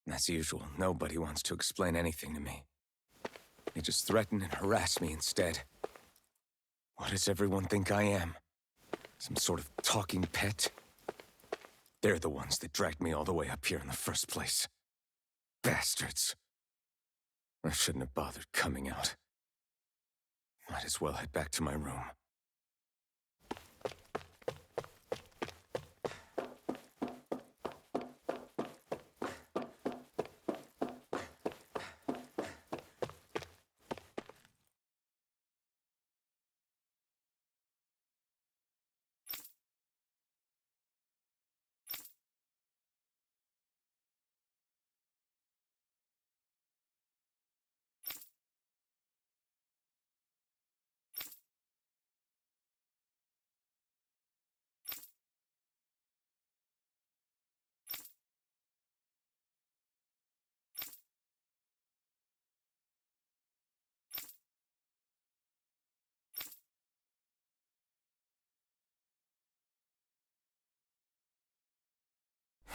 As usual, nobody wants to explain anything to me. They just threaten and harass me instead. What does everyone think I am? Some sort of talking pet? They're the ones that dragged me all the way up here in the first place. Bastards. I shouldn't have bothered coming out. Might as well head back to my room.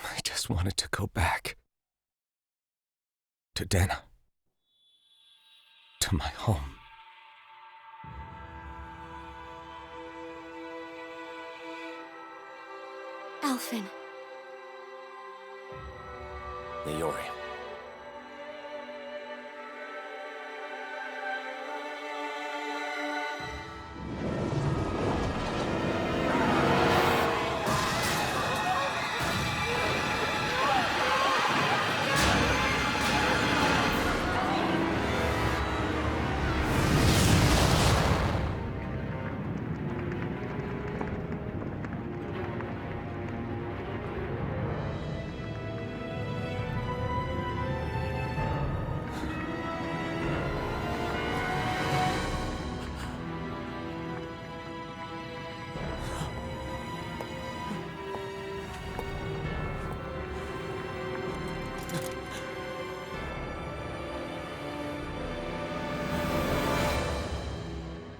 I just wanted to go back. To Dahna. To my home. Alphen. Iori.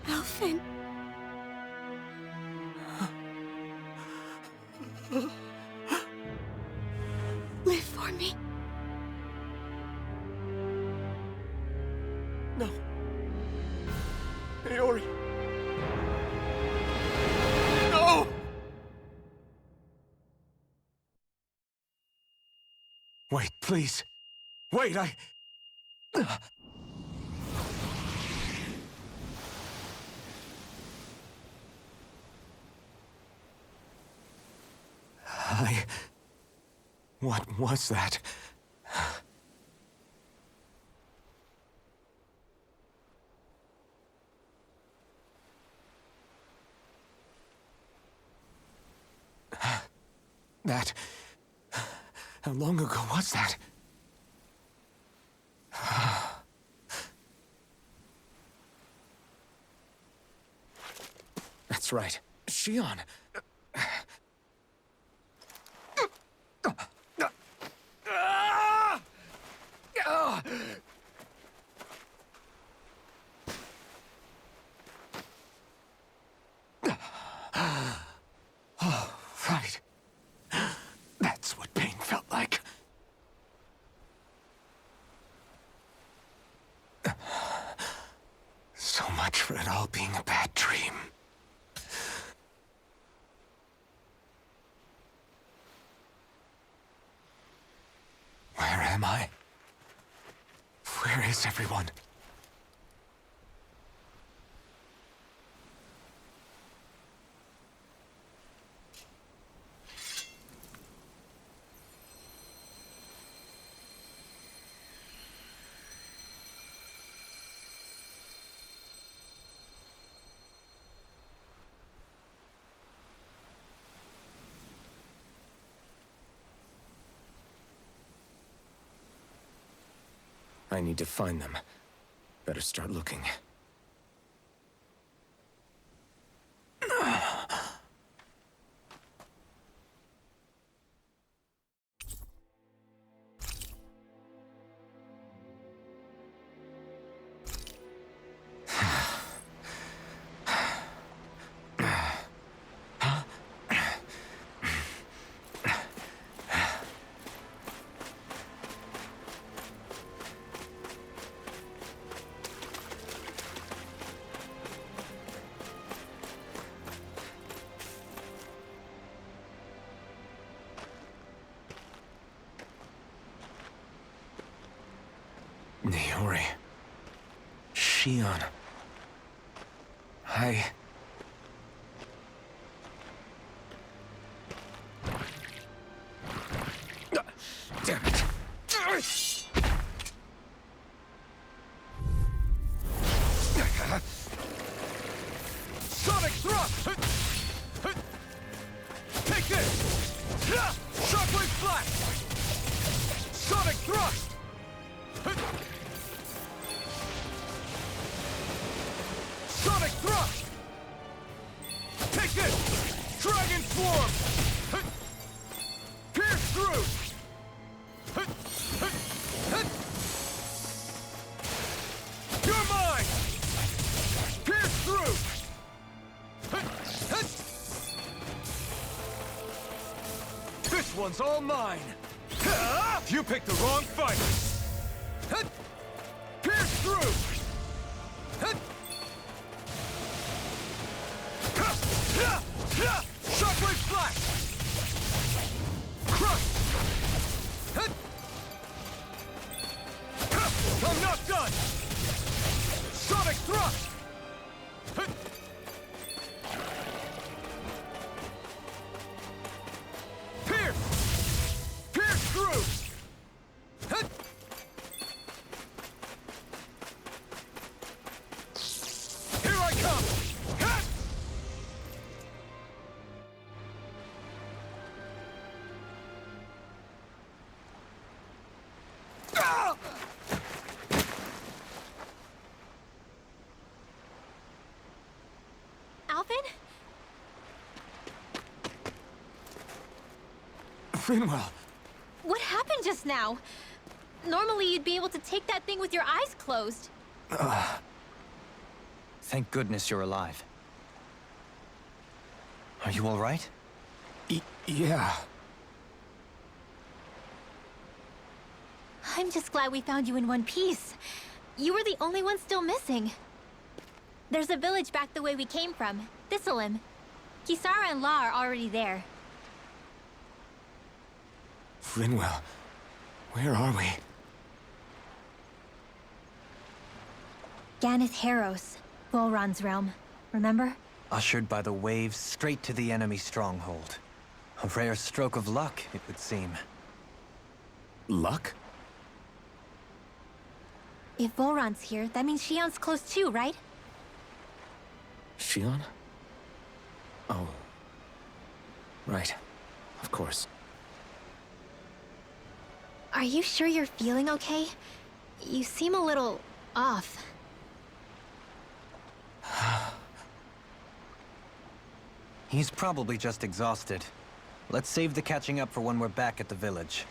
Alphen. Live for me. No. Iori. No! Wait, please. Wait, I... What was that? That... How long ago was that? That's right. Shion. Oh, right. That's what pain felt like. So much for it all being a bad dream. Where am I? Where is everyone? I need to find them. Better start looking. Tori. Shion. I... Damn it. Sonic thrust! Take this! Shockwave flash! Sonic thrust! Sonic thrust! Take this! Dragon form! Pierce through! You're mine! Pierce through! This one's all mine! You picked the wrong fight! Pierce through! Shockwave flash! Crush! I'm not done! Sonic thrust! Pierce! Pierce through! Here I come! Ah! Alvin? Rinwell! What happened just now? Normally you'd be able to take that thing with your eyes closed. Thank goodness you're alive. Are you all right? Yeah. I'm just glad we found you in one piece. You were the only one still missing. There's a village back the way we came from, Thistleim. Kisara and La are already there. Rinwell, where are we? Ganeth Haros, Volron's realm. Remember? Ushered by the waves straight to the enemy stronghold. A rare stroke of luck, it would seem. Luck? If Volron's here, that means Shion's close too, right? Shion? Oh. Right. Of course. Are you sure you're feeling okay? You seem a little off. He's probably just exhausted. Let's save the catching up for when we're back at the village.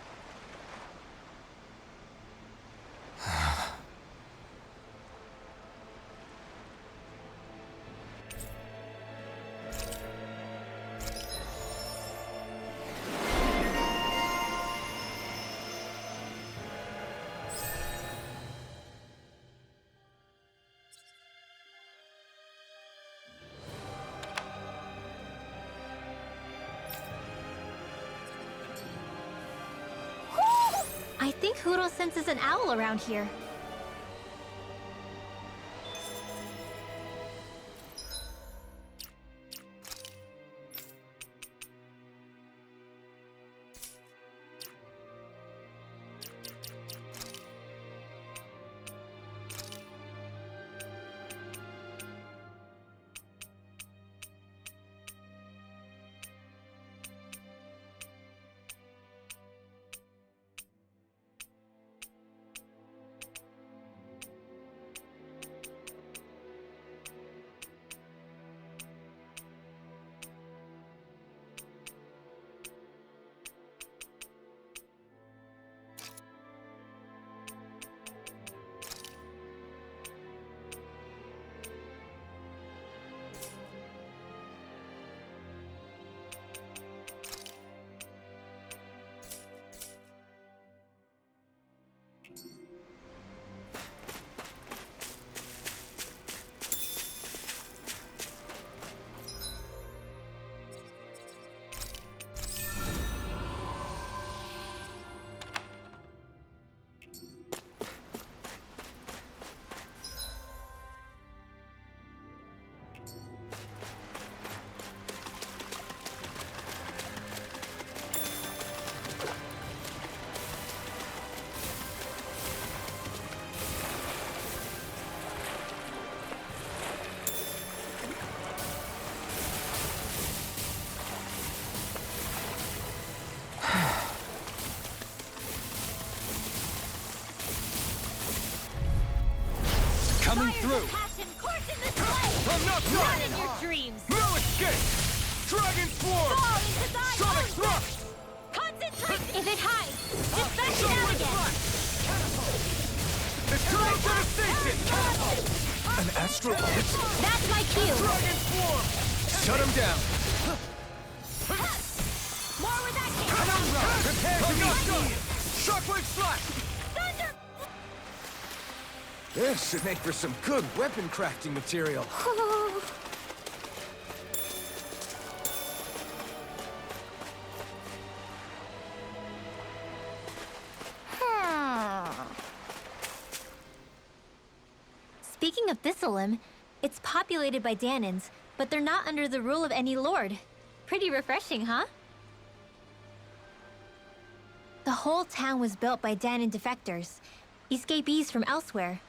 I think Huro senses an owl around here. Coming Fires through! of passion course in the sleigh! I'm not Not done! in your dreams! No escape! Dragon Swarm! Fall into thy Sonic own Thrust! Concentrate! If it hides, just back it out again! It's time for the station! An astral blitz? That's my cue! Dragon Swarm! Shut him down! More with that kick! Prepare to be done! Shockwave Slash! Thunder! This should make for some good weapon crafting material. Speaking of Thistleum, it's populated by Danans, but they're not under the rule of any lord. Pretty refreshing, huh? The whole town was built by Danan defectors, escapees from elsewhere.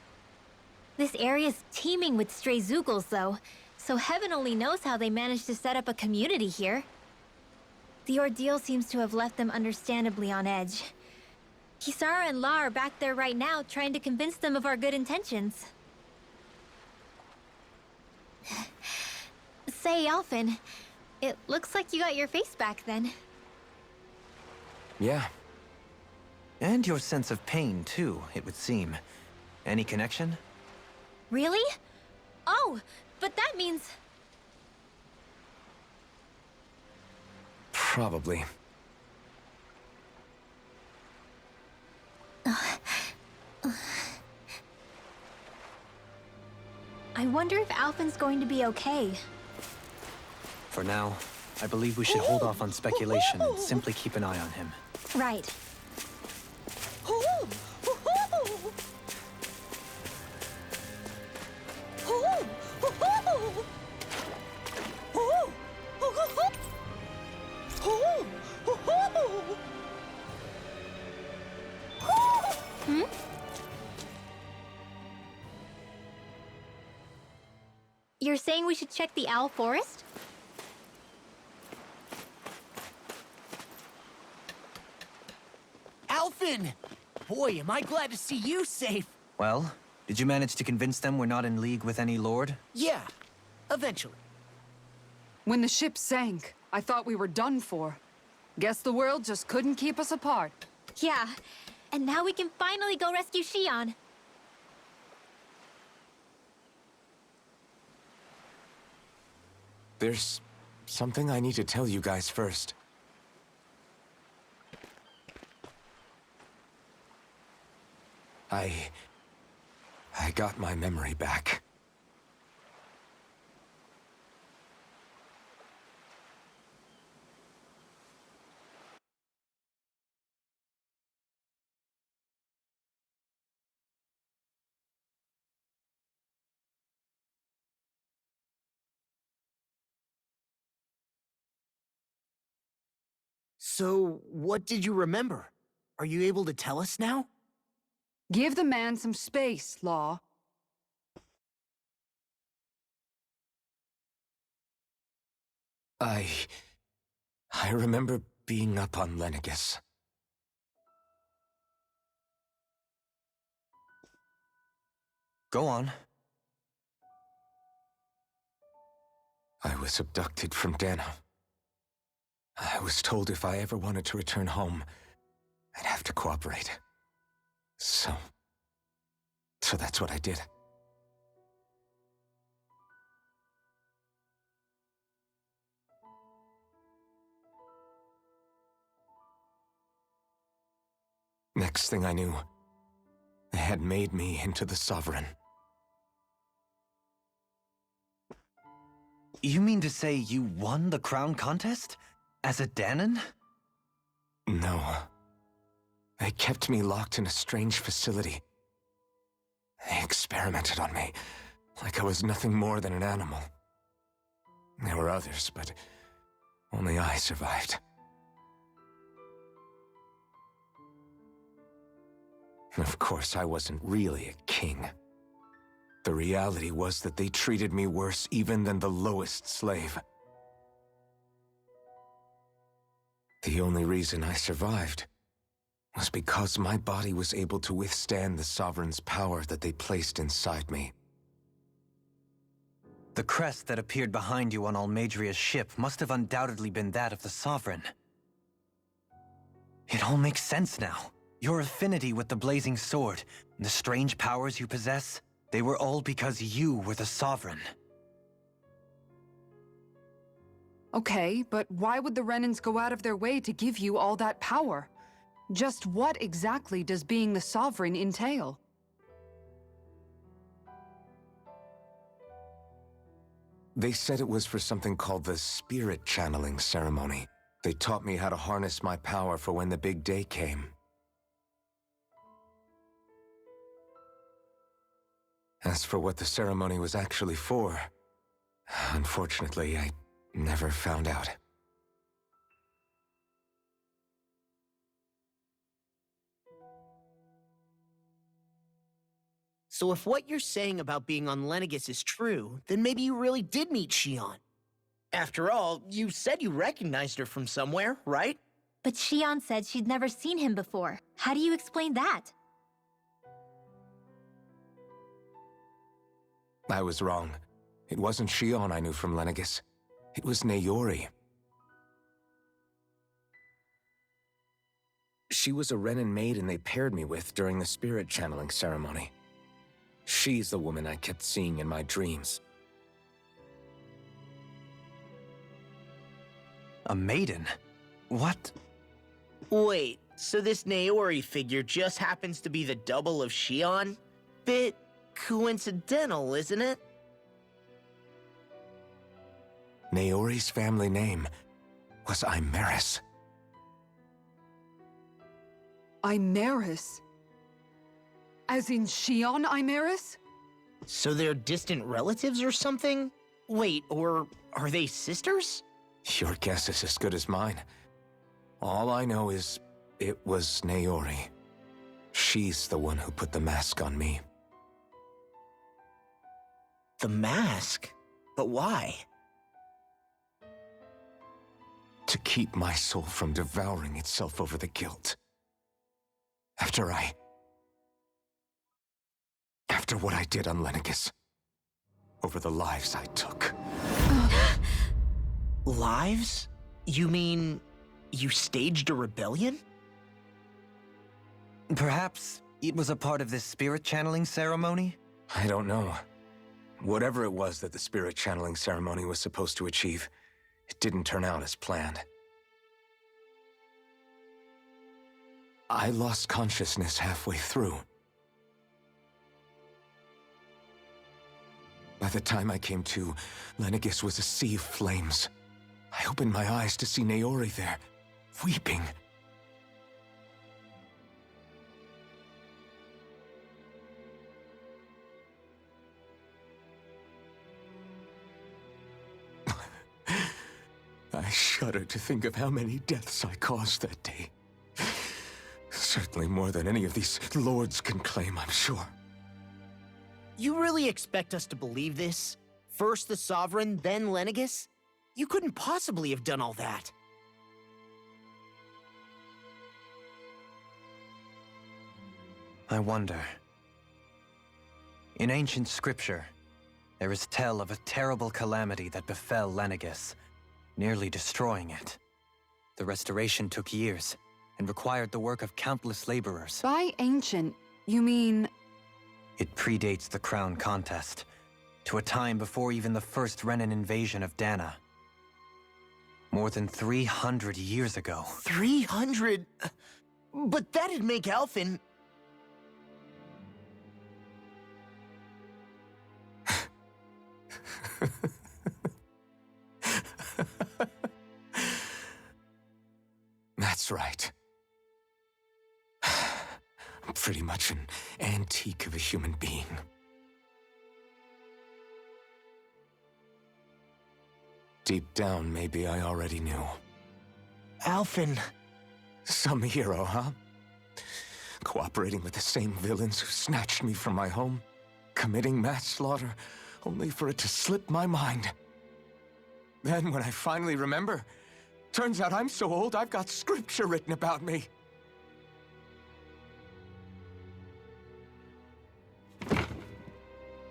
This area's teeming with stray Zoogles, though, so heaven only knows how they managed to set up a community here. The ordeal seems to have left them understandably on edge. Kisara and La are back there right now, trying to convince them of our good intentions. Say, Alphen, it looks like you got your face back then. Yeah. And your sense of pain, too, it would seem. Any connection? Really? Oh, but that means... Probably. I wonder if Alphen's going to be okay. For now, I believe we should hold off on speculation and simply keep an eye on him. Right. Hmm? You're saying we should check the owl forest? Alphen! Boy, am I glad to see you safe. Well, did you manage to convince them we're not in league with any lord? Yeah, eventually. When the ship sank, I thought we were done for. Guess the world just couldn't keep us apart. Yeah, and now we can finally go rescue Xion. There's something I need to tell you guys first. I got my memory back. So, what did you remember? Are you able to tell us now? Give the man some space, Law. I remember being up on Lenegus. Go on. I was abducted from Dahna. I was told if I ever wanted to return home, I'd have to cooperate. So that's what I did. Next thing I knew, they had made me into the Sovereign. You mean to say you won the crown contest? As a Danan? No. They kept me locked in a strange facility. They experimented on me, like I was nothing more than an animal. There were others, but only I survived. Of course, I wasn't really a king. The reality was that they treated me worse even than the lowest slave. The only reason I survived was because my body was able to withstand the Sovereign's power that they placed inside me. The crest that appeared behind you on Almadria's ship must have undoubtedly been that of the Sovereign. It all makes sense now. Your affinity with the Blazing Sword, the strange powers you possess, they were all because you were the Sovereign. Okay, but why would the Renans go out of their way to give you all that power? Just what exactly does being the Sovereign entail? They said it was for something called the Spirit Channeling Ceremony. They taught me how to harness my power for when the big day came. As for what the ceremony was actually for, unfortunately, I never found out. So if what you're saying about being on Lenegis is true, then maybe you really did meet Xion. After all, you said you recognized her from somewhere, right? But Xion said she'd never seen him before. How do you explain that? I was wrong. It wasn't Xion I knew from Lenegis. It was Naori. She was a Renan maiden they paired me with during the spirit channeling ceremony. She's the woman I kept seeing in my dreams. A maiden? What? Wait, so this Naori figure just happens to be the double of Xion? Bit coincidental, isn't it? Naori's family name was Imeris. Imeris? As in Xion Imeris? So they're distant relatives or something? Wait, or are they sisters? Your guess is as good as mine. All I know is it was Naori. She's the one who put the mask on me. The mask? But why? To keep my soul from devouring itself over the guilt. After what I did on Lenegis. Over the lives I took. Lives? You mean you staged a rebellion? Perhaps it was a part of this spirit channeling ceremony? I don't know. Whatever it was that the spirit channeling ceremony was supposed to achieve, it didn't turn out as planned. I lost consciousness halfway through. By the time I came to, Lenegis was a sea of flames. I opened my eyes to see Naori there, weeping. I shudder to think of how many deaths I caused that day. Certainly more than any of these lords can claim, I'm sure. You really expect us to believe this? First the Sovereign, then Lenegis? You couldn't possibly have done all that. I wonder. In ancient scripture, there is tell of a terrible calamity that befell Lenegis, nearly destroying it. The restoration took years, and required the work of countless laborers. By ancient, you mean... It predates the crown contest, to a time before even the first Renan invasion of Dahna. More than 300 years ago. 300? But that'd make Alphen... That's right. I'm pretty much an antique of a human being. Deep down, maybe I already knew. Alphen. Some hero, huh? Cooperating with the same villains who snatched me from my home, committing mass slaughter, only for it to slip my mind. Then, when I finally remember, turns out I'm so old I've got scripture written about me.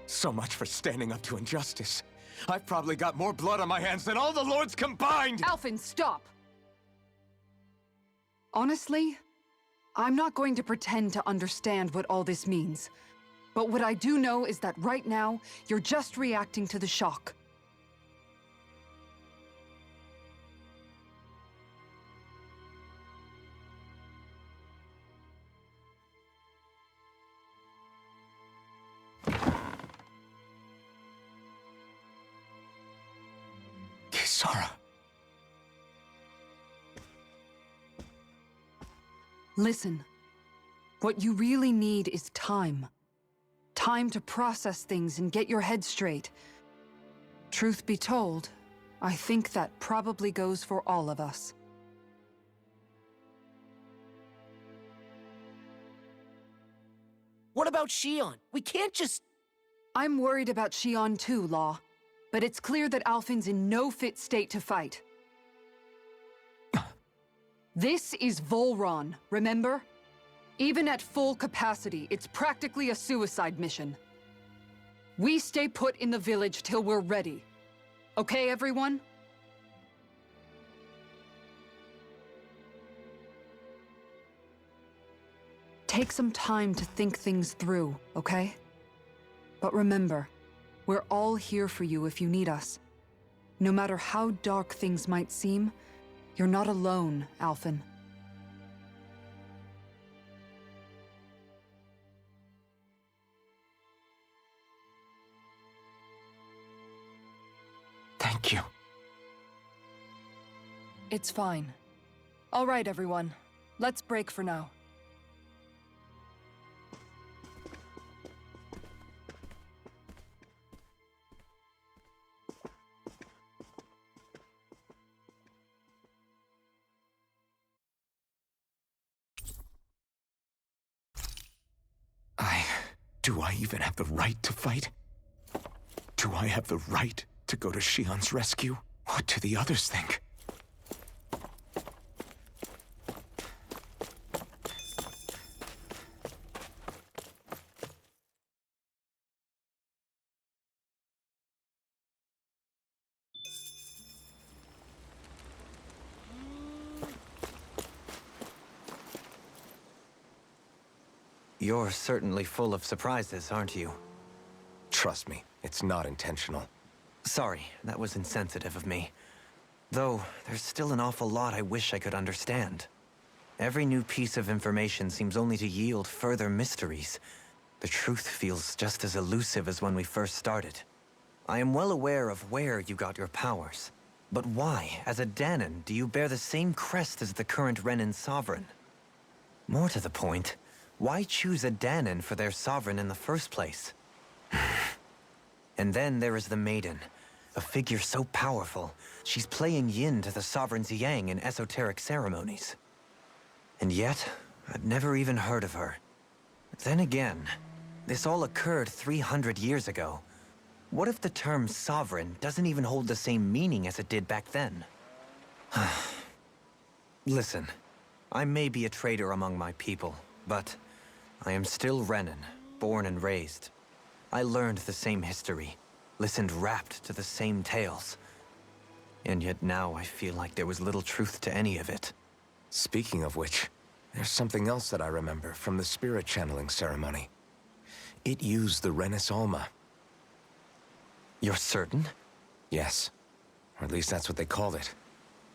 So much for standing up to injustice. I've probably got more blood on my hands than all the lords combined! Alphen, stop! Honestly, I'm not going to pretend to understand what all this means. But what I do know is that right now, you're just reacting to the shock. Kisara. Listen, what you really need is time. Time to process things and get your head straight. Truth be told, I think that probably goes for all of us. What about Shion? We can't just... I'm worried about Shion too, Law. But it's clear that Alphen's in no fit state to fight. This is Volron, remember? Even at full capacity, it's practically a suicide mission. We stay put in the village till we're ready. Okay, everyone? Take some time to think things through, okay? But remember, we're all here for you if you need us. No matter how dark things might seem, you're not alone, Alphen. Thank you. It's fine. All right, everyone. Let's break for now. Do I even have the right to fight? Do I have the right to go to Shion's rescue? What do the others think? You're certainly full of surprises, aren't you? Trust me, it's not intentional. Sorry, that was insensitive of me. Though, there's still an awful lot I wish I could understand. Every new piece of information seems only to yield further mysteries. The truth feels just as elusive as when we first started. I am well aware of where you got your powers. But why, as a Dahnan, do you bear the same crest as the current Renan sovereign? More to the point, why choose a Dahnan for their sovereign in the first place? And then there is the Maiden, a figure so powerful, she's playing yin to the sovereign's yang in esoteric ceremonies. And yet, I'd never even heard of her. Then again, this all occurred 300 years ago. What if the term sovereign doesn't even hold the same meaning as it did back then? Listen, I may be a traitor among my people, but I am still Renan, born and raised. I learned the same history, listened rapt to the same tales. And yet now I feel like there was little truth to any of it. Speaking of which, there's something else that I remember from the spirit channeling ceremony. It used the Renis Alma. You're certain? Yes. Or at least that's what they called it.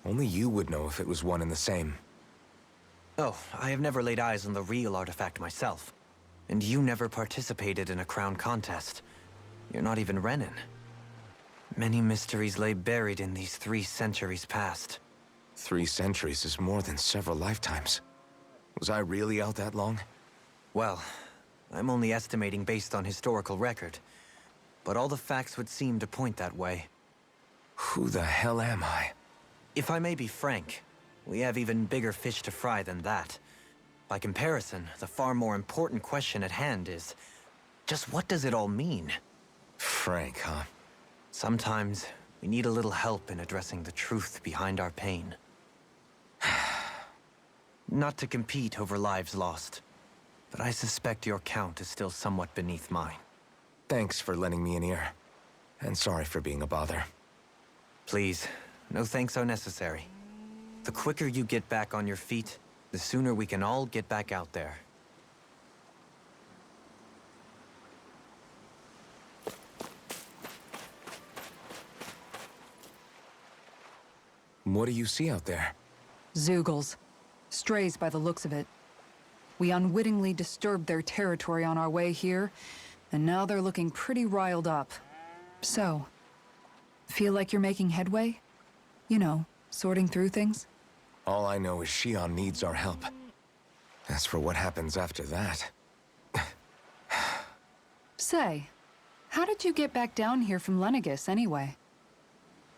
Only you would know if it was one and the same. Oh, I have never laid eyes on the real artifact myself. And you never participated in a crown contest. You're not even Renan. Many mysteries lay buried in these 3 centuries past. 3 centuries is more than several lifetimes. Was I really out that long? Well, I'm only estimating based on historical record. But all the facts would seem to point that way. Who the hell am I? If I may be frank, we have even bigger fish to fry than that. By comparison, the far more important question at hand is, just what does it all mean? Frank, huh? Sometimes, we need a little help in addressing the truth behind our pain. Not to compete over lives lost, but I suspect your count is still somewhat beneath mine. Thanks for lending me an ear. And sorry for being a bother. Please, no thanks are necessary. The quicker you get back on your feet, the sooner we can all get back out there. What do you see out there? Zeugles. Strays by the looks of it. We unwittingly disturbed their territory on our way here, and now they're looking pretty riled up. So, feel like you're making headway? You know, sorting through things? All I know is Shion needs our help. As for what happens after that... Say, how did you get back down here from Lenegis, anyway?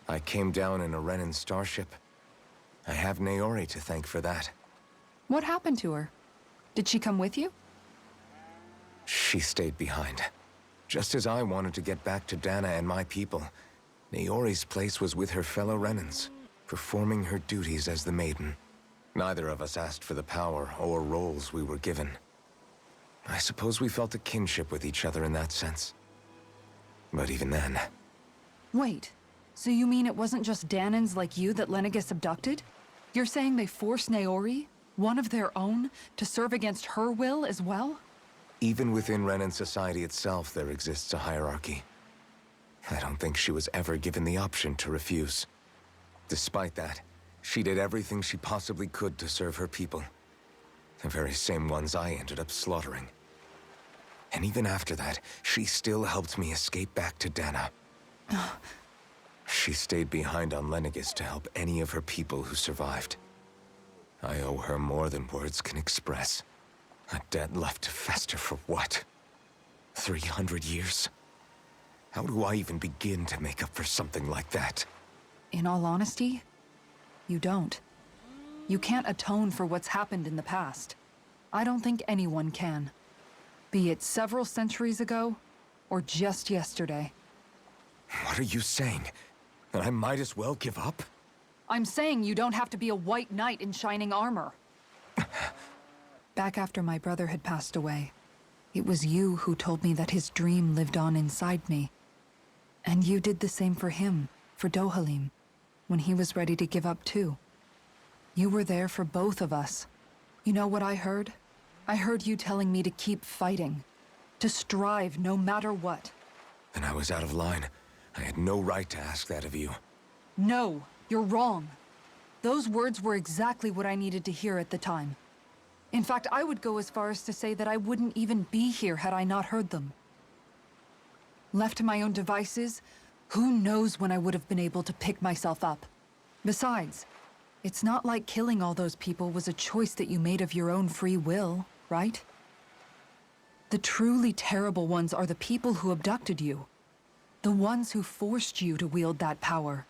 I came down in a Renan starship. I have Naori to thank for that. What happened to her? Did she come with you? She stayed behind. Just as I wanted to get back to Dahna and my people, Naori's place was with her fellow Renans, performing her duties as the Maiden. Neither of us asked for the power or roles we were given. I suppose we felt a kinship with each other in that sense. But even then... Wait, so you mean it wasn't just Dahnans like you that Lenegis abducted? You're saying they forced Naori, one of their own, to serve against her will as well? Even within Renan society itself, there exists a hierarchy. I don't think she was ever given the option to refuse. Despite that, she did everything she possibly could to serve her people. The very same ones I ended up slaughtering. And even after that, she still helped me escape back to Dahna. She stayed behind on Lenegis to help any of her people who survived. I owe her more than words can express. A debt left to fester for what? 300 years? How do I even begin to make up for something like that? In all honesty, you don't. You can't atone for what's happened in the past. I don't think anyone can. Be it several centuries ago, or just yesterday. What are you saying? That I might as well give up? I'm saying you don't have to be a white knight in shining armor. Back after my brother had passed away, it was you who told me that his dream lived on inside me. And you did the same for him, for Dohalim, when he was ready to give up too. You were there for both of us. You know what I heard? I heard you telling me to keep fighting, to strive no matter what. Then I was out of line. I had no right to ask that of you. No, you're wrong. Those words were exactly what I needed to hear at the time. In fact, I would go as far as to say that I wouldn't even be here had I not heard them. Left to my own devices, who knows when I would have been able to pick myself up. Besides, it's not like killing all those people was a choice that you made of your own free will, right? The truly terrible ones are the people who abducted you. The ones who forced you to wield that power.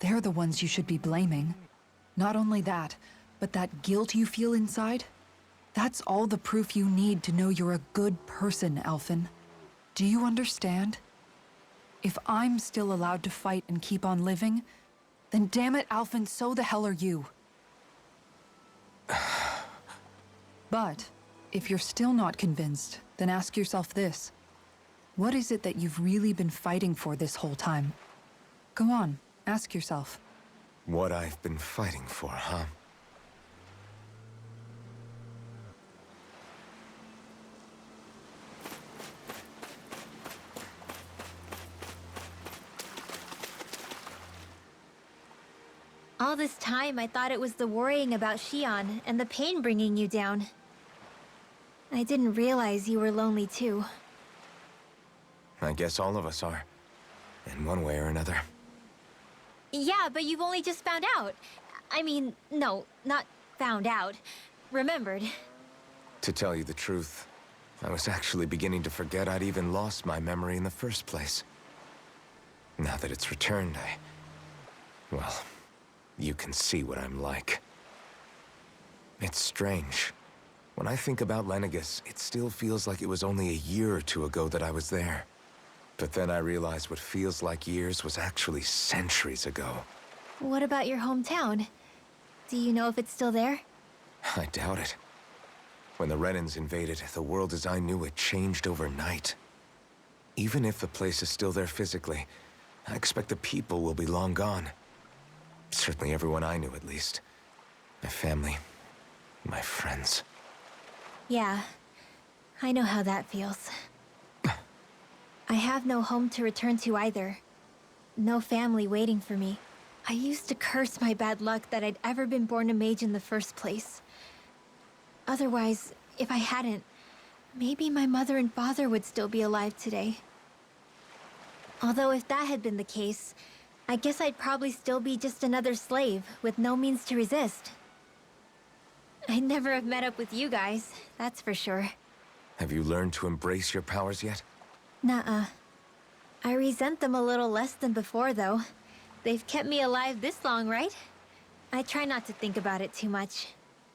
They're the ones you should be blaming. Not only that, but that guilt you feel inside, that's all the proof you need to know you're a good person, Alphen. Do you understand? If I'm still allowed to fight and keep on living, then damn it, Alphen, so the hell are you. But, if you're still not convinced, then ask yourself this. What is it that you've really been fighting for this whole time? Go on, ask yourself. What I've been fighting for, huh? All this time, I thought it was the worrying about Shion and the pain bringing you down. I didn't realize you were lonely too. I guess all of us are. In one way or another. Yeah, but you've only just found out. I mean, no, not found out. Remembered. To tell you the truth, I was actually beginning to forget I'd even lost my memory in the first place. Now that it's returned, Well, you can see what I'm like. It's strange. When I think about Lenegus, it still feels like it was only a year or two ago that I was there. But then I realized what feels like years was actually centuries ago. What about your hometown? Do you know if it's still there? I doubt it. When the Renans invaded, the world as I knew it changed overnight. Even if the place is still there physically, I expect the people will be long gone. Certainly everyone I knew, at least. My family, my friends. Yeah, I know how that feels. I have no home to return to either. No family waiting for me. I used to curse my bad luck that I'd ever been born a mage in the first place. Otherwise, if I hadn't, maybe my mother and father would still be alive today. Although if that had been the case, I guess I'd probably still be just another slave with no means to resist. I'd never have met up with you guys, that's for sure. Have you learned to embrace your powers yet? Nuh-uh. I resent them a little less than before, though. They've kept me alive this long, right? I try not to think about it too much.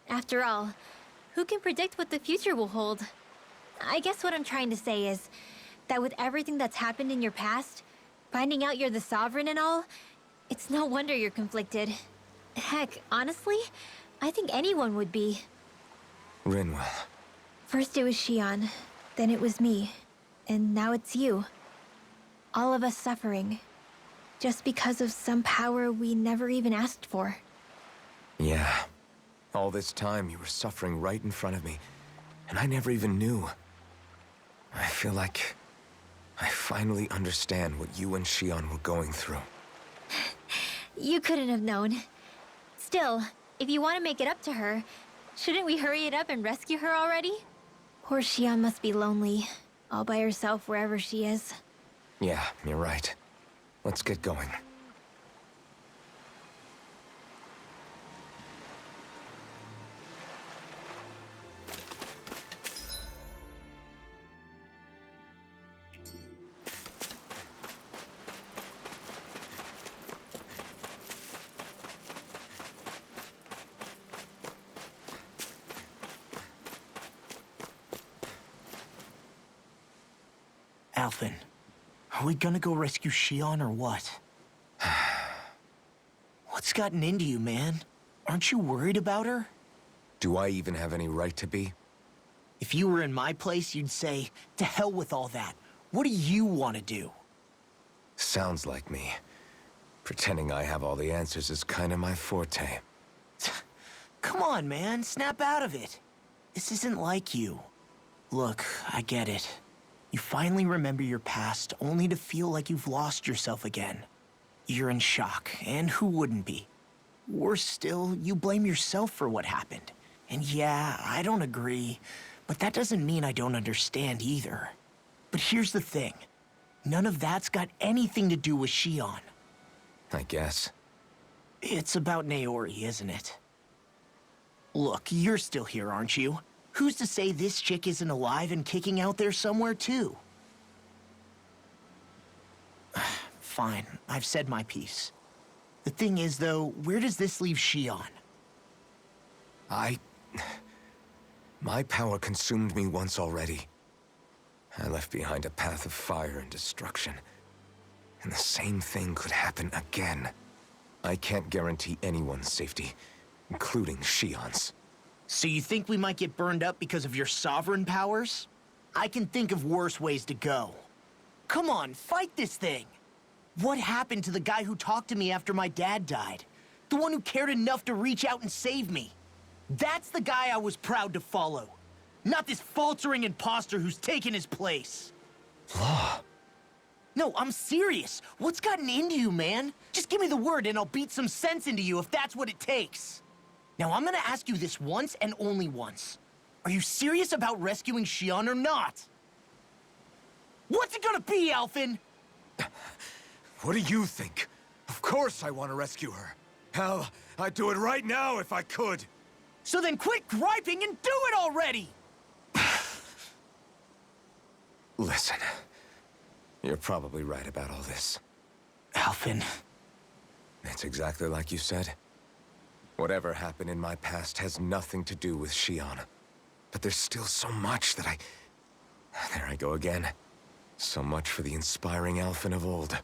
After all, who can predict what the future will hold? I guess what I'm trying to say is that with everything that's happened in your past, finding out you're the Sovereign and all, it's no wonder you're conflicted. Heck, honestly, I think anyone would be. Rinwell. First it was Xion, then it was me, and now it's you. All of us suffering, just because of some power we never even asked for. Yeah. All this time you were suffering right in front of me, and I never even knew. I feel like I finally understand what you and Xion were going through. You couldn't have known. Still, if you want to make it up to her, shouldn't we hurry it up and rescue her already? Poor Xion must be lonely, all by herself wherever she is. Yeah, you're right. Let's get going. Alphen, are we gonna go rescue Xion or what? What's gotten into you, man? Aren't you worried about her? Do I even have any right to be? If you were in my place, you'd say, to hell with all that. What do you want to do? Sounds like me. Pretending I have all the answers is kind of my forte. Come on, man. Snap out of it. This isn't like you. Look, I get it. You finally remember your past, only to feel like you've lost yourself again. You're in shock, and who wouldn't be? Worse still, you blame yourself for what happened. And yeah, I don't agree, but that doesn't mean I don't understand either. But here's the thing. None of that's got anything to do with Xion. I guess. It's about Naori, isn't it? Look, you're still here, aren't you? Who's to say this chick isn't alive and kicking out there somewhere, too? Fine, I've said my piece. The thing is, though, where does this leave Xion? My power consumed me once already. I left behind a path of fire and destruction. And the same thing could happen again. I can't guarantee anyone's safety, including Xion's. So you think we might get burned up because of your sovereign powers? I can think of worse ways to go. Come on, fight this thing! What happened to the guy who talked to me after my dad died? The one who cared enough to reach out and save me? That's the guy I was proud to follow. Not this faltering imposter who's taken his place. Law. No, I'm serious. What's gotten into you, man? Just give me the word and I'll beat some sense into you if that's what it takes. Now, I'm gonna ask you this once and only once. Are you serious about rescuing Xion or not? What's it gonna be, Alphen? What do you think? Of course I want to rescue her. Hell, I'd do it right now if I could. So then quit griping and do it already! Listen, you're probably right about all this. Alphen. It It's exactly like you said. Whatever happened in my past has nothing to do with Shion. But there's still so much that There I go again. So much for the inspiring Alphen of old.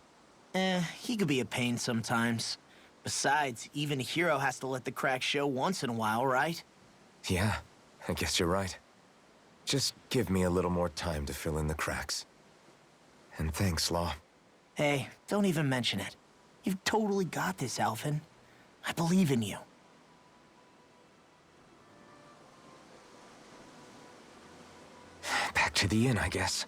He could be a pain sometimes. Besides, even a hero has to let the cracks show once in a while, right? Yeah, I guess you're right. Just give me a little more time to fill in the cracks. And thanks, Law. Hey, don't even mention it. You've totally got this, Alphen. I believe in you. Back to the inn, I guess.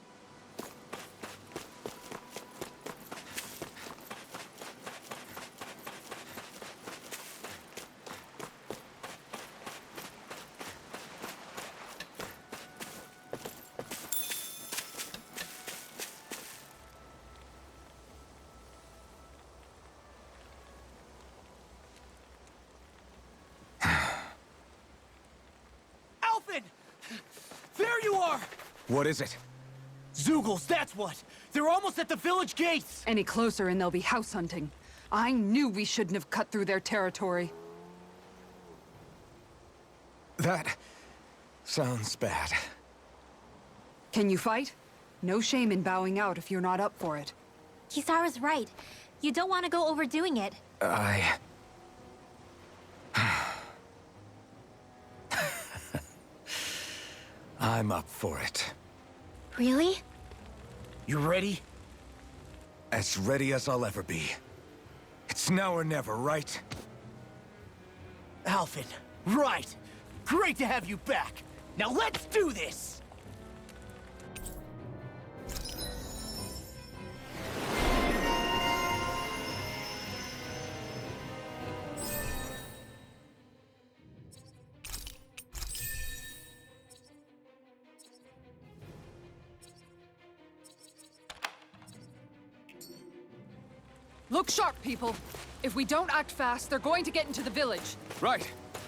Alphen! There you are! What is it? Zeugles, that's what! They're almost at the village gates! Any closer and they'll be house hunting. I knew we shouldn't have cut through their territory. That sounds bad. Can you fight? No shame in bowing out if you're not up for it. Kisara's right. You don't want to go overdoing it. I'm up for it. Really? You ready? As ready as I'll ever be. It's now or never, right? Alphen, right! Great to have you back! Now let's do this! Look sharp, people. If we don't act fast, they're going to get into the village. Right.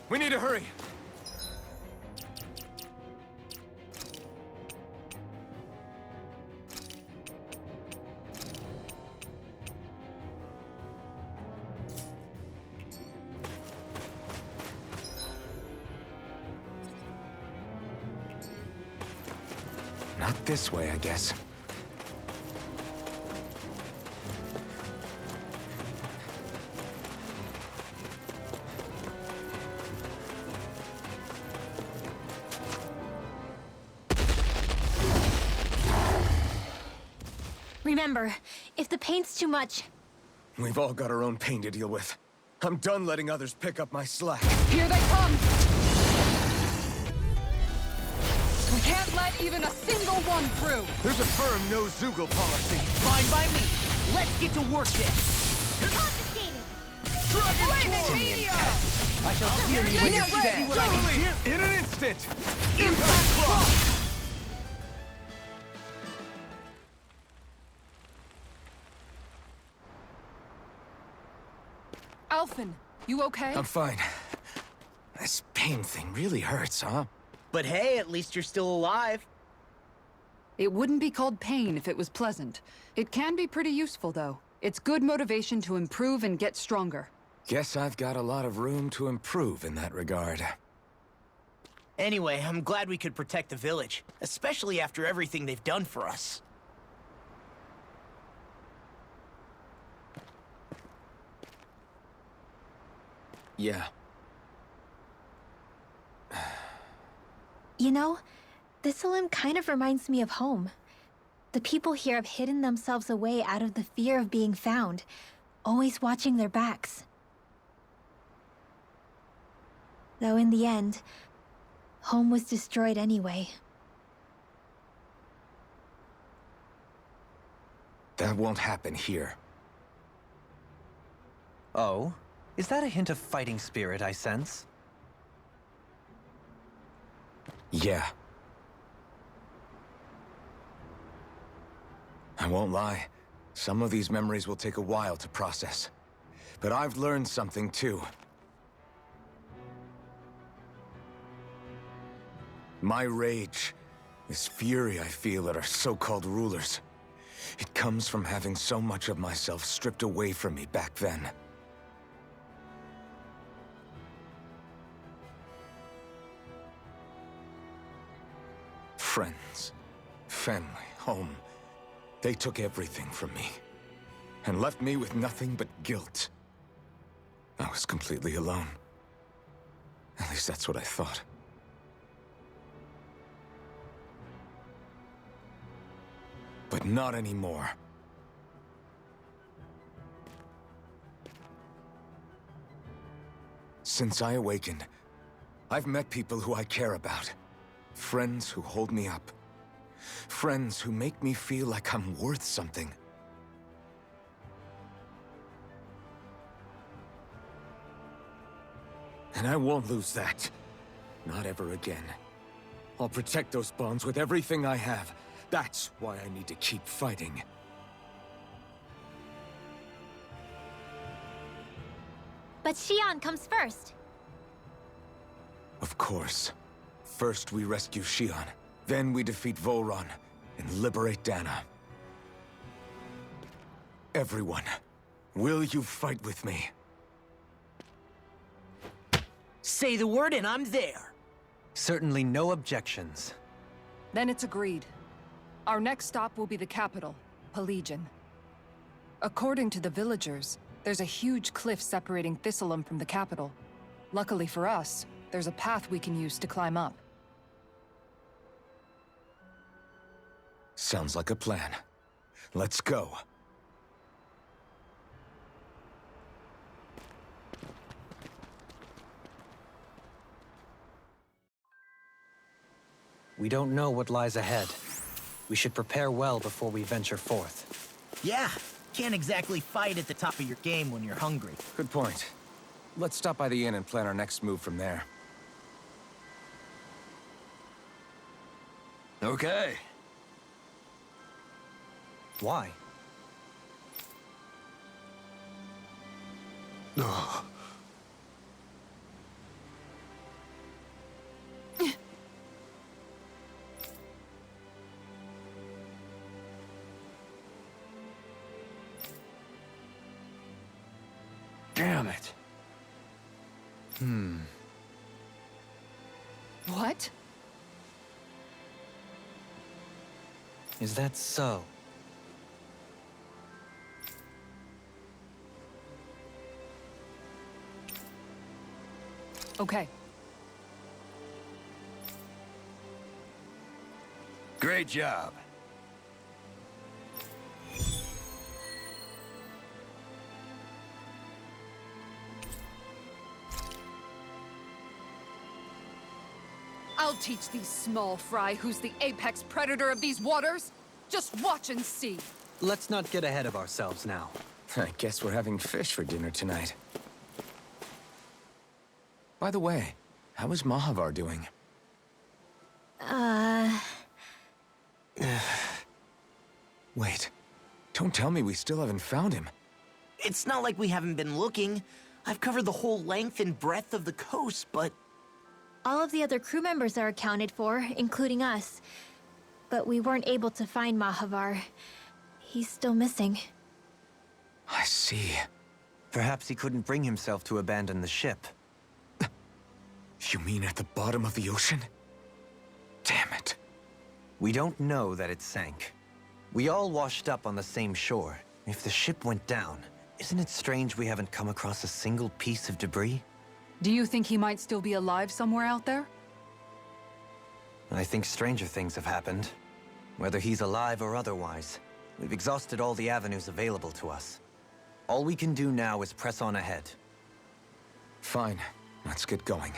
We need to hurry. Not this way, I guess. Remember, if the pain's too much... We've all got our own pain to deal with. I'm done letting others pick up my slack. Here they come! We can't let even a single one through! There's a firm no Zeugle policy. Fine by me. Let's get to work then. Confiscated! I shall steer you when you stand. Totally! In an instant! Impact block! Alphen, you okay? I'm fine. This pain thing really hurts, huh? But hey, at least you're still alive. It wouldn't be called pain if it was pleasant. It can be pretty useful, though. It's good motivation to improve and get stronger. Guess I've got a lot of room to improve in that regard. Anyway, I'm glad we could protect the village, especially after everything they've done for us. Yeah. You know, this limb kind of reminds me of home. The people here have hidden themselves away out of the fear of being found, always watching their backs. Though in the end, home was destroyed anyway. That won't happen here. Oh? Is that a hint of fighting spirit I sense? Yeah. I won't lie. Some of these memories will take a while to process. But I've learned something too. My rage, this fury I feel at our so-called rulers, it comes from having so much of myself stripped away from me back then. Friends, family, home. They took everything from me. And left me with nothing but guilt. I was completely alone. At least that's what I thought. But not anymore. Since I awakened, I've met people who I care about. Friends who hold me up. Friends who make me feel like I'm worth something. And I won't lose that. Not ever again. I'll protect those bonds with everything I have. That's why I need to keep fighting. But Xion comes first. Of course. First we rescue Xion, then we defeat Volron and liberate Dahna. Everyone, will you fight with me? Say the word and I'm there. Certainly no objections. Then it's agreed. Our next stop will be the capital, Pelegion. According to the villagers, there's a huge cliff separating Thistleum from the capital. Luckily for us, there's a path we can use to climb up. Sounds like a plan. Let's go. We don't know what lies ahead. We should prepare well before we venture forth. Yeah, can't exactly fight at the top of your game when you're hungry. Good point. Let's stop by the inn and plan our next move from there. Okay. Why? Damn it. What? Is that so? Okay. Great job. I'll teach these small fry who's the apex predator of these waters. Just watch and see. Let's not get ahead of ourselves now. I guess we're having fish for dinner tonight. By the way, how is Mahavar doing? Wait. Don't tell me we still haven't found him. It's not like we haven't been looking. I've covered the whole length and breadth of the coast, but... All of the other crew members are accounted for, including us. But we weren't able to find Mahavar. He's still missing. I see. Perhaps he couldn't bring himself to abandon the ship. You mean at the bottom of the ocean? Damn it. We don't know that it sank. We all washed up on the same shore. If the ship went down, isn't it strange we haven't come across a single piece of debris? Do you think he might still be alive somewhere out there? I think stranger things have happened. Whether he's alive or otherwise, we've exhausted all the avenues available to us. All we can do now is press on ahead. Fine. Let's get going.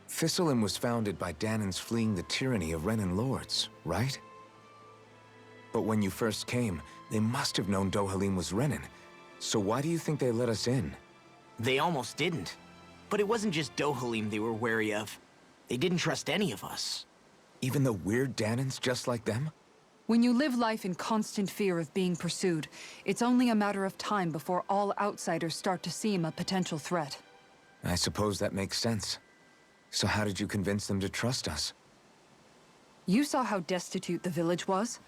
Thistleum was founded by Danans fleeing the tyranny of Renan lords, right? But when you first came, they must have known Dohalim was Renan. So why do you think they let us in? They almost didn't. But it wasn't just Dohalim they were wary of. They didn't trust any of us. Even the weird Danans just like them? When you live life in constant fear of being pursued, it's only a matter of time before all outsiders start to seem a potential threat. I suppose that makes sense. So how did you convince them to trust us? You saw how destitute the village was.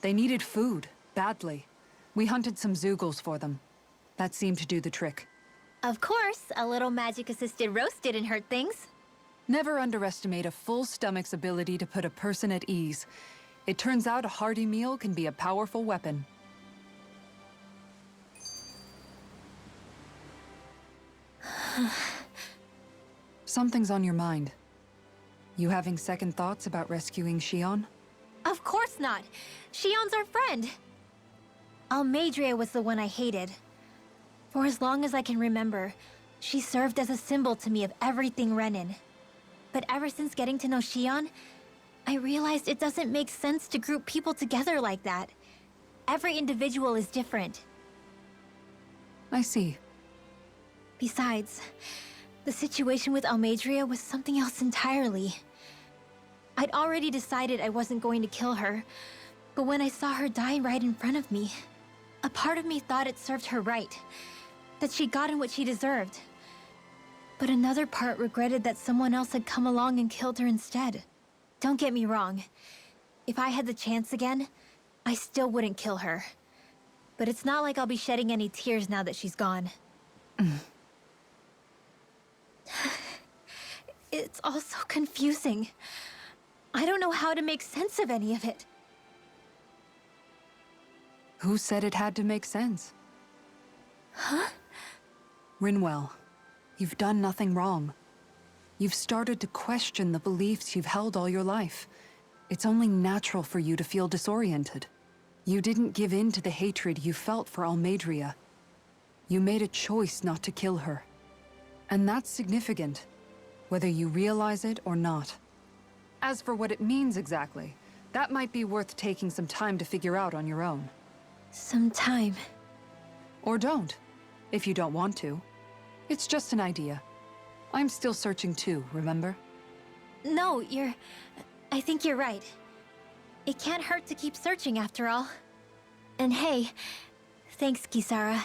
They needed food, badly. We hunted some Zeugles for them. That seemed to do the trick. Of course, a little magic-assisted roast didn't hurt things. Never underestimate a full stomach's ability to put a person at ease. It turns out a hearty meal can be a powerful weapon. Something's on your mind. You having second thoughts about rescuing Shion? Of course not. Shion's our friend. Almeidrea was the one I hated. For as long as I can remember, she served as a symbol to me of everything Renin. But ever since getting to know Shion, I realized it doesn't make sense to group people together like that. Every individual is different. I see. Besides, the situation with Almeidrea was something else entirely. I'd already decided I wasn't going to kill her, but when I saw her die right in front of me, a part of me thought it served her right, that she'd gotten what she deserved. But another part regretted that someone else had come along and killed her instead. Don't get me wrong. If I had the chance again, I still wouldn't kill her. But it's not like I'll be shedding any tears now that she's gone. It's all so confusing. I don't know how to make sense of any of it. Who said it had to make sense? Huh? Rinwell, you've done nothing wrong. You've started to question the beliefs you've held all your life. It's only natural for you to feel disoriented. You didn't give in to the hatred you felt for Almeidrea. You made a choice not to kill her. And that's significant, whether you realize it or not. As for what it means exactly, that might be worth taking some time to figure out on your own. Some time. Or don't, if you don't want to. It's just an idea. I'm still searching too, remember? No, I think you're right. It can't hurt to keep searching after all. And hey, thanks, Kisara.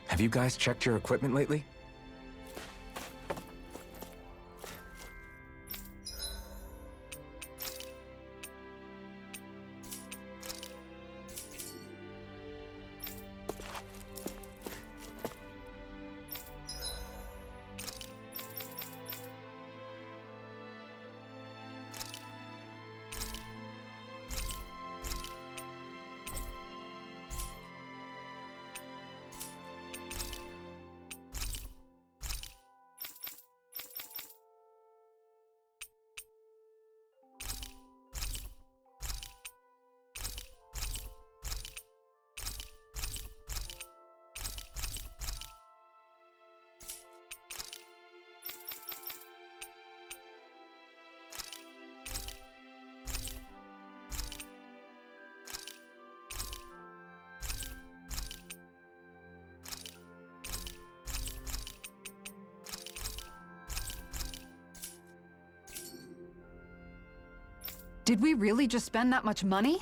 Have you guys checked your equipment lately? Did we really just spend that much money?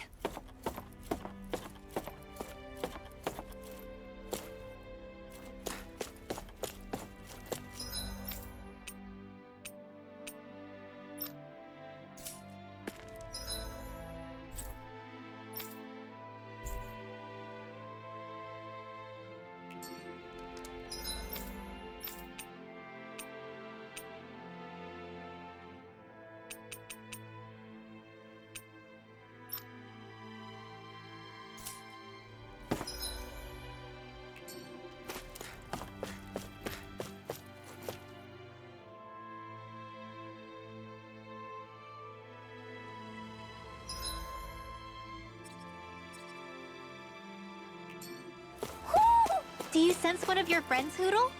Do you sense one of your friends, Hoodle?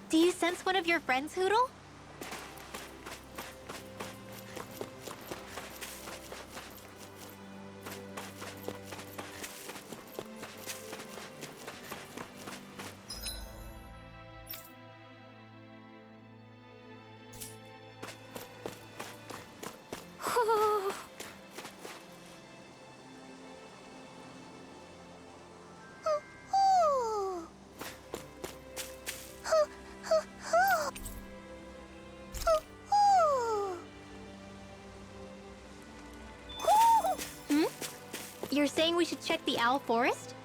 Do you sense one of your friends, Hoodle? You're saying we should check the owl forest?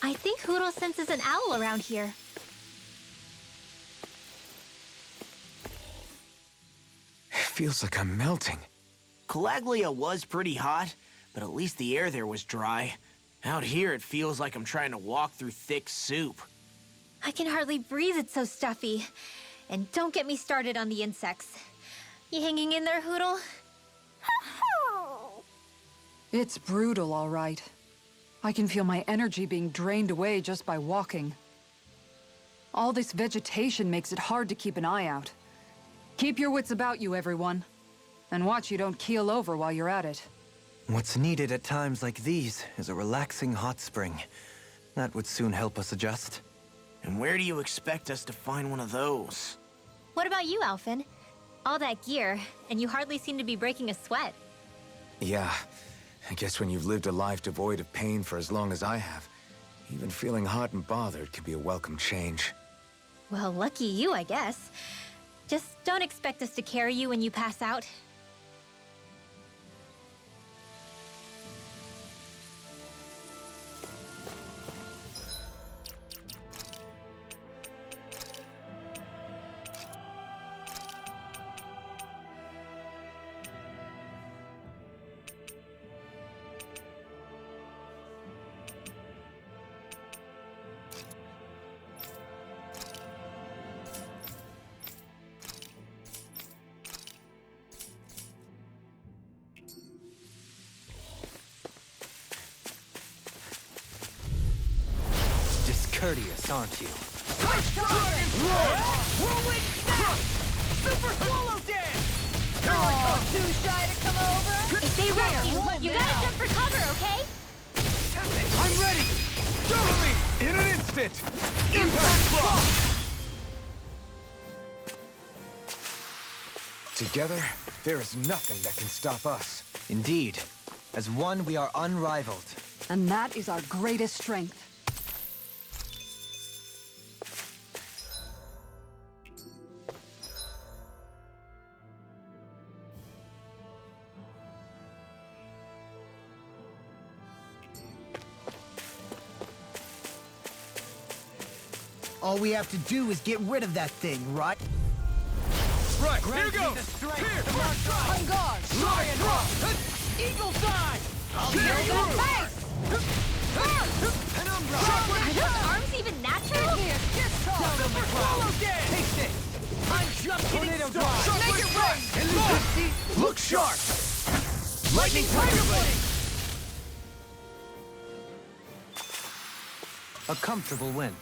I think Hoodle senses an owl around here. It feels like I'm melting. Calaglia was pretty hot, but at least the air there was dry. Out here, it feels like I'm trying to walk through thick soup. I can hardly breathe, it's so stuffy. And don't get me started on the insects. You hanging in there, Hoodle? It's brutal, all right. I can feel my energy being drained away just by walking. All this vegetation makes it hard to keep an eye out. Keep your wits about you, everyone. And watch you don't keel over while you're at it. What's needed at times like these is a relaxing hot spring. That would soon help us adjust. And where do you expect us to find one of those? What about you, Alphen? All that gear, and you hardly seem to be breaking a sweat. Yeah, I guess when you've lived a life devoid of pain for as long as I have, even feeling hot and bothered can be a welcome change. Well, lucky you, I guess. Just don't expect us to carry you when you pass out. Discourteous, aren't you? Whirlwind snap! Super swallow dance! Too shy to come over? If they rush you gotta jump for cover, okay? I'm ready! Double me! In an instant! Impact block! Together, there is nothing that can stop us. Indeed. As one, we are unrivaled. And that is our greatest strength. All we have to do is get rid of that thing, right? Right, here goes! Here! On guard! Lion drop! Eagle side! I'll Here nail you that are. face! Penumbra! Are those arms even natural? Super swallow dance! Taste it! I'm just getting started! Make it rain! Look sharp! Lightning Tiger Blade! A comfortable win.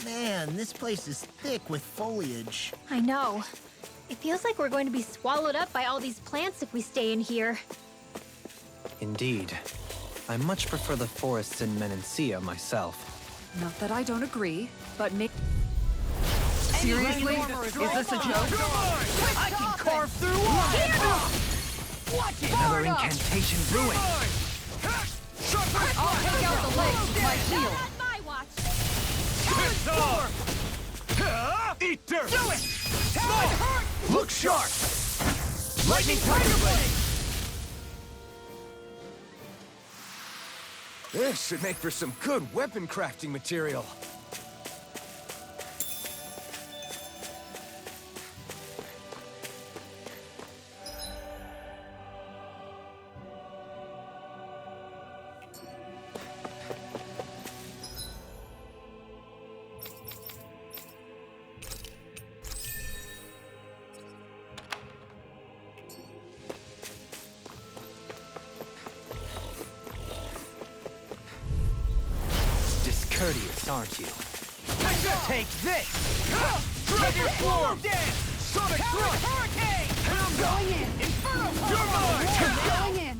Man, this place is thick with foliage. I know. It feels like we're going to be swallowed up by all these plants if we stay in here. Indeed. I much prefer the forests in Menancia myself. Not that I don't agree, but make... Seriously? Is this a joke? I can carve through walls! Watch it! Another incantation ruined. I'll take out the legs with my shield. Eat dirt! Do it! Hurt! Look sharp! Lightning Tiger Blade! This should make for some good weapon crafting material. Discourteous, aren't you? Take this! Trigger Swarm! Sonic Thrust! Hurricane! Going in. Inferno! You're mine. Going in.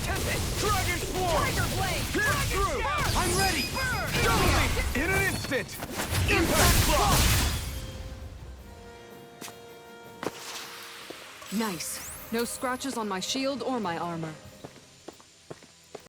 Tempest! Trigger Swarm! Tiger Blade! Pierce through! I'm ready! Burn! Double me! In an instant! Impact block! Nice. No scratches on my shield or my armor.